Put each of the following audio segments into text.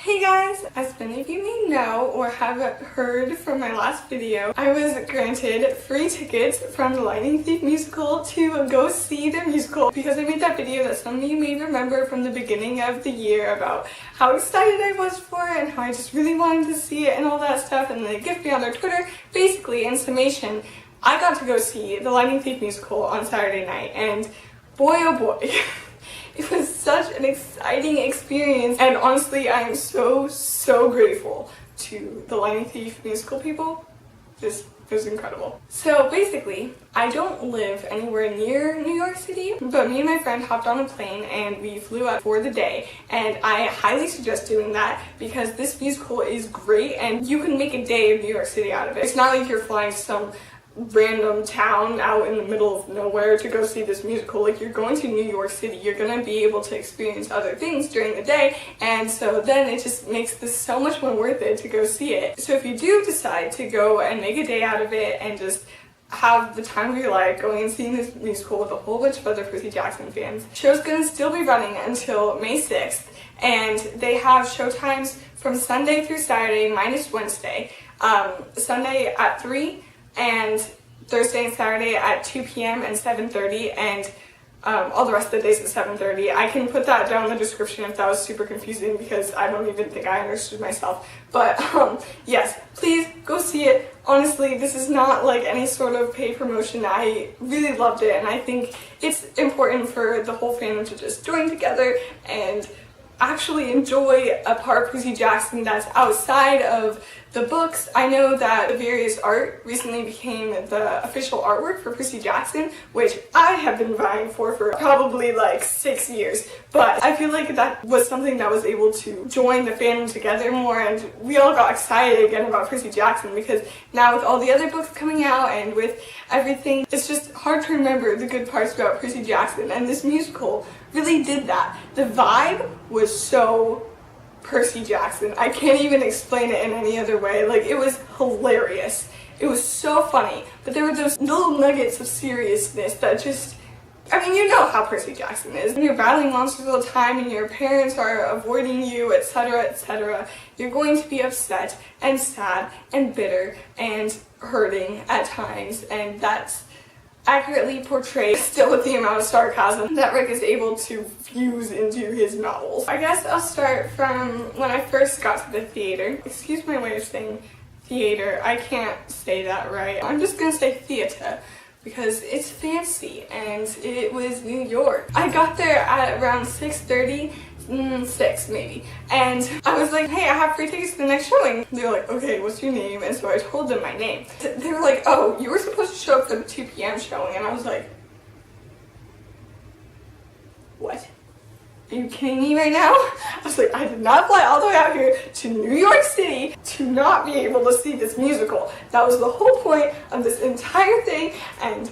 Hey guys! As many of you may know or have heard from my last video, I was granted free tickets from the LTMusical to go see the musical because I made that video that some of you may remember from the beginning of the year about how excited I was for it and how I just really wanted to see it and all that stuff, and they gift me on their Twitter. Basically, in summation, I got to go see the LTMusical on Saturday night, and boy oh boy. It was such an exciting experience, and honestly, I am so grateful to the LTMusical people. It was incredible. So basically, I don't live anywhere near New York City, but me and my friend hopped on a plane and we flew up for the day, and I highly suggest doing that because this musical is great and you can make a day of New York City out of it. It's not like you're flying to some random town out in the middle of nowhere to go see this musical. Like, you're going to New York City, you're gonna be able to experience other things during the day, and so then it just makes this so much more worth it to go see it. So if you do decide to go and make a day out of it and just have the time of your life going and seeing this musical with a whole bunch of other Percy Jackson fans, the show's gonna still be running until May 6th, and they have show times from Sunday through Saturday minus Wednesday. Sunday at 3 and Thursday and Saturday at 2 p.m. and 7:30, and all the rest of the days at 7:30. I can put that down in the description if that was super confusing because I don't even think I understood myself. But yes, please go see it. Honestly, this is not like any sort of paid promotion. I really loved it, and I think it's important for the whole fandom to just join together and actually enjoy a part of Percy Jackson that's outside of the books. I know that the various art recently became the official artwork for Percy Jackson, which I have been vying for probably like 6 years, but I feel like that was something that was able to join the fandom together more, and we all got excited again about Percy Jackson because now with all the other books coming out and with everything, it's just hard to remember the good parts about Percy Jackson, and this musical really did that. The vibe was so Percy Jackson. I can't even explain it in any other way. Like, it was hilarious. It was so funny, but there were those little nuggets of seriousness that just, I mean, you know how Percy Jackson is. When you're battling monsters all the time and your parents are avoiding you, etc., etc., you're going to be upset and sad and bitter and hurting at times, and that's accurately portrayed still with the amount of sarcasm that Rick is able to fuse into his novels. I guess I'll start from when I first got to the theater. Excuse my way of saying theater, I can't say that right. I'm just gonna say theater because it's fancy, and it was New York. I got there at around 6:30, 6 maybe, and I was like, hey, I have free tickets to the next showing. They were like, okay, what's your name? And so I told them my name. They were like, oh, you were supposed to show up for the 2 p.m. showing, and I was like, what? Are you kidding me right now? I was like, I did not fly all the way out here to New York City to not be able to see this musical. That was the whole point of this entire thing, and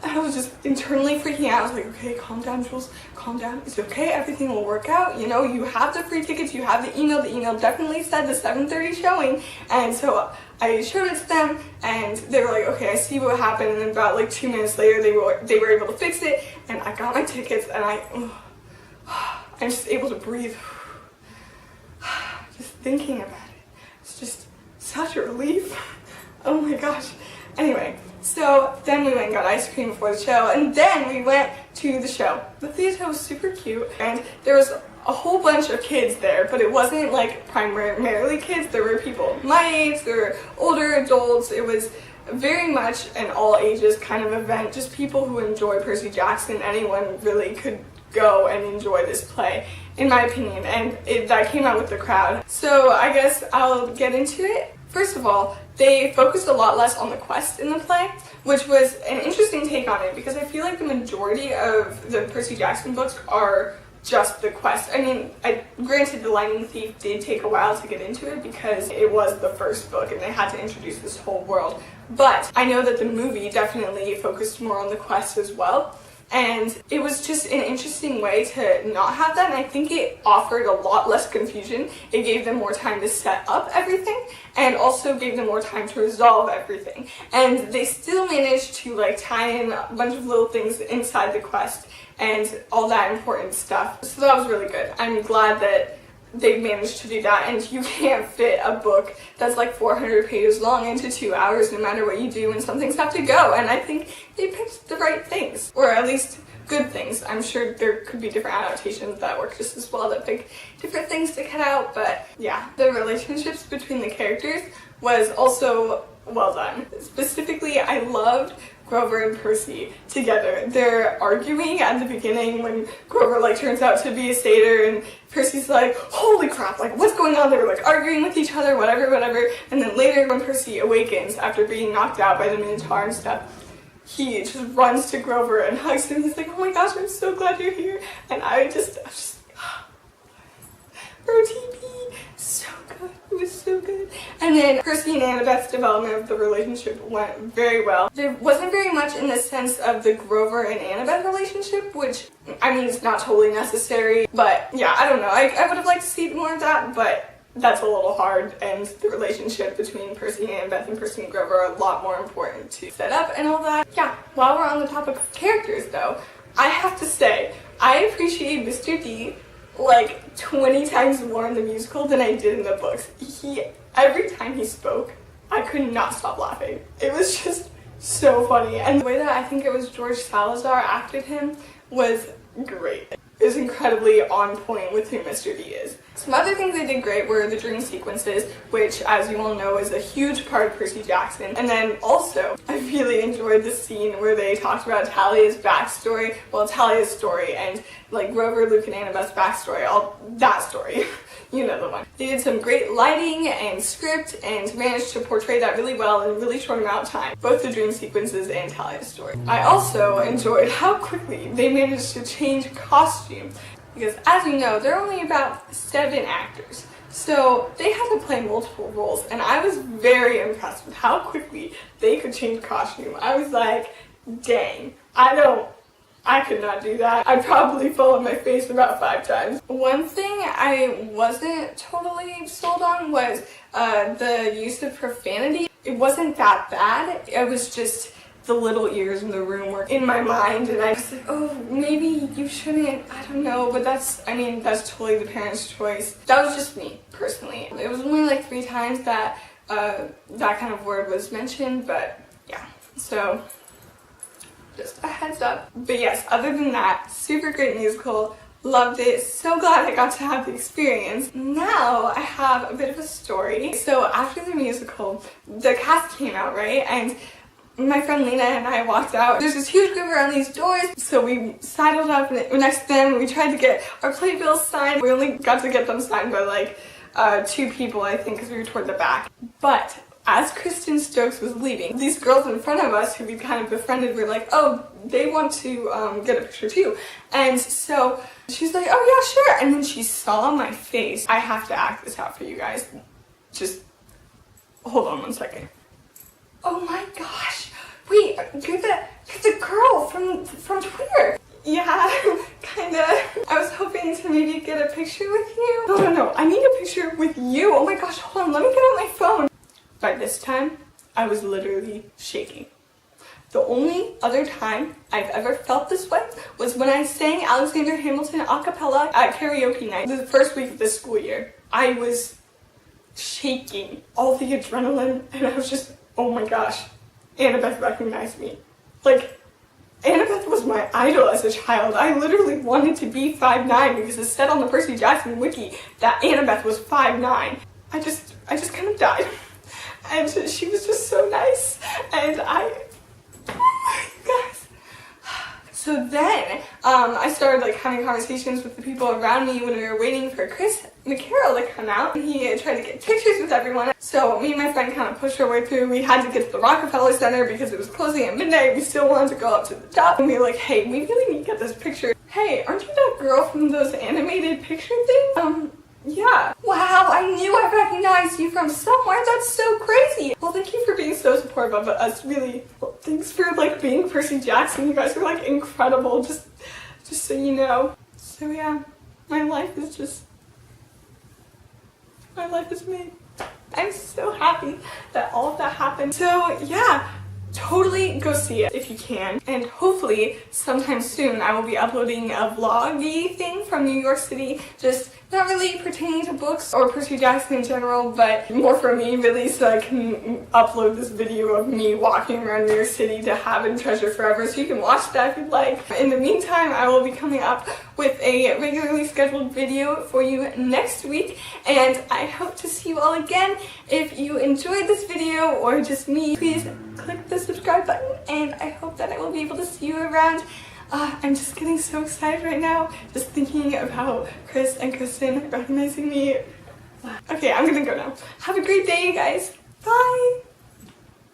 I was just internally freaking out. I was like, okay, calm down, Jules, calm down. It's okay, everything will work out. You know, you have the free tickets, you have the email. The email definitely said the 7:30 showing, and so I showed it to them, and they were like, okay, I see what happened, and then about like 2 minutes later, they were able to fix it, and I got my tickets, and I'm just able to breathe. Just thinking about it, it's just such a relief. Oh my gosh. Anyway, so then we went and got ice cream before the show, and then we went to the show. The theater was super cute, and there was a whole bunch of kids there, but it wasn't like primarily kids. There were people my age, there were older adults. It was very much an all ages kind of event, just people who enjoy Percy Jackson. Anyone really could go and enjoy this play, in my opinion, and that came out with the crowd. So I guess I'll get into it. First of all, they focused a lot less on the quest in the play, which was an interesting take on it because I feel like the majority of the Percy Jackson books are just the quest. I mean, granted, The Lightning Thief did take a while to get into it because it was the first book and they had to introduce this whole world, but I know that the movie definitely focused more on the quest as well. And it was just an interesting way to not have that, and I think it offered a lot less confusion. It gave them more time to set up everything, and also gave them more time to resolve everything. And they still managed to like tie in a bunch of little things inside the quest and all that important stuff. So that was really good. I'm glad that they've managed to do that, and you can't fit a book that's like 400 pages long into 2 hours no matter what you do, and some things have to go, and I think they picked the right things, or at least good things. I'm sure there could be different adaptations that work just as well that pick different things to cut out, but yeah, the relationships between the characters was also well done. Specifically, I loved Grover and Percy together. They're arguing at the beginning when Grover like turns out to be a satyr, and Percy's like, holy crap, like what's going on? They were like arguing with each other, whatever. And then later when Percy awakens after being knocked out by the Minotaur and stuff, he just runs to Grover and hugs him. He's like, oh my gosh, I'm so glad you're here. And I was just RTP, so good. It was so good. And then Percy and Annabeth's development of the relationship went very well. There wasn't very much in the sense of the Grover and Annabeth relationship, which, I mean, it's not totally necessary, but yeah, I don't know. I would have liked to see more of that, but that's a little hard, and the relationship between Percy and Annabeth and Percy and Grover are a lot more important to set up and all that. Yeah, while we're on the topic of characters though, I have to say, I appreciate Mr. D like 20 times more in the musical than I did in the books. Every time he spoke, I could not stop laughing. It was just so funny, and the way that I think it was George Salazar acted him was great. It was incredibly on point with who Mr. D is. Some other things they did great were the dream sequences, which, as you all know, is a huge part of Percy Jackson. And then also, I really enjoyed the scene where they talked about Talia's backstory, well, Talia's story, and like Grover, Luke, and Annabeth's backstory, all that story. You know the one. They did some great lighting and script and managed to portray that really well in a really short amount of time. Both the dream sequences and Talia's story. I also enjoyed how quickly they managed to change costume. Because as you know, there are only about 7 actors. So they had to play multiple roles, and I was very impressed with how quickly they could change costume. I was like, dang, I could not do that. I'd probably fall on my face about 5 times. One thing I wasn't totally sold on was the use of profanity. It wasn't that bad. It was just the little ears in the room were in my mind, and I was like, oh, maybe you shouldn't, I don't know, but that's totally the parents' choice. That was just me, personally. It was only like 3 times that that kind of word was mentioned, but yeah, so just a heads up. But yes, other than that, super great musical, loved it, so glad I got to have the experience. Now I have a bit of a story. So after the musical, the cast came out, right? And my friend Lena and I walked out. There's this huge group around these doors, so we sidled up next to them. We tried to get our playbills signed. We only got to get them signed by like 2 people, I think, because we were toward the back. But as Kristen Stokes was leaving, these girls in front of us who we kind of befriended were like, oh, they want to get a picture too. And so she's like, oh yeah, sure. And then she saw my face. I have to act this out for you guys. Just hold on one second. Oh my gosh. Wait, you're the girl from Twitter. Yeah, kinda. I was hoping to maybe get a picture with you. No, I need a picture with you. Oh my gosh, hold on, let me get out my phone. By this time, I was literally shaking. The only other time I've ever felt this way was when I sang Alexander Hamilton a cappella at karaoke night the first week of the school year. I was shaking, all the adrenaline, and I was just, oh my gosh, Annabeth recognized me. Like, Annabeth was my idol as a child. I literally wanted to be 5'9" because it said on the Percy Jackson wiki that Annabeth was 5'9". I just kind of died. And she was just so nice, and guys. So then, I started like having conversations with the people around me when we were waiting for Chris McCarroll to come out. He tried to get pictures with everyone. So me and my friend kind of pushed our way through. We had to get to the Rockefeller Center because it was closing at midnight. We still wanted to go up to the top, and we were like, hey, we really need to get this picture. Hey, aren't you that girl from those animated picture things? Yeah. Wow, I knew I recognized you from somewhere. That's so crazy. Well, thank you for being so supportive of us, really. Well, thanks for like being Percy Jackson. You guys are like incredible, just so you know. So yeah, my life is made. I'm so happy that all of that happened. So yeah, totally go see it if you can, and hopefully sometime soon I will be uploading a vloggy thing from New York City, just not really pertaining to books or Percy Jackson in general, but more for me really, so I can upload this video of me walking around New York City to have and treasure forever, so you can watch that if you'd like. In the meantime, I will be coming up with a regularly scheduled video for you next week, and I hope to see you all again. If you enjoyed this video or just me, please click the subscribe button, and I hope that I will be able to see you around. I'm just getting so excited right now, just thinking about Chris and Kristen recognizing me. Okay, I'm gonna go now. Have a great day, you guys. Bye!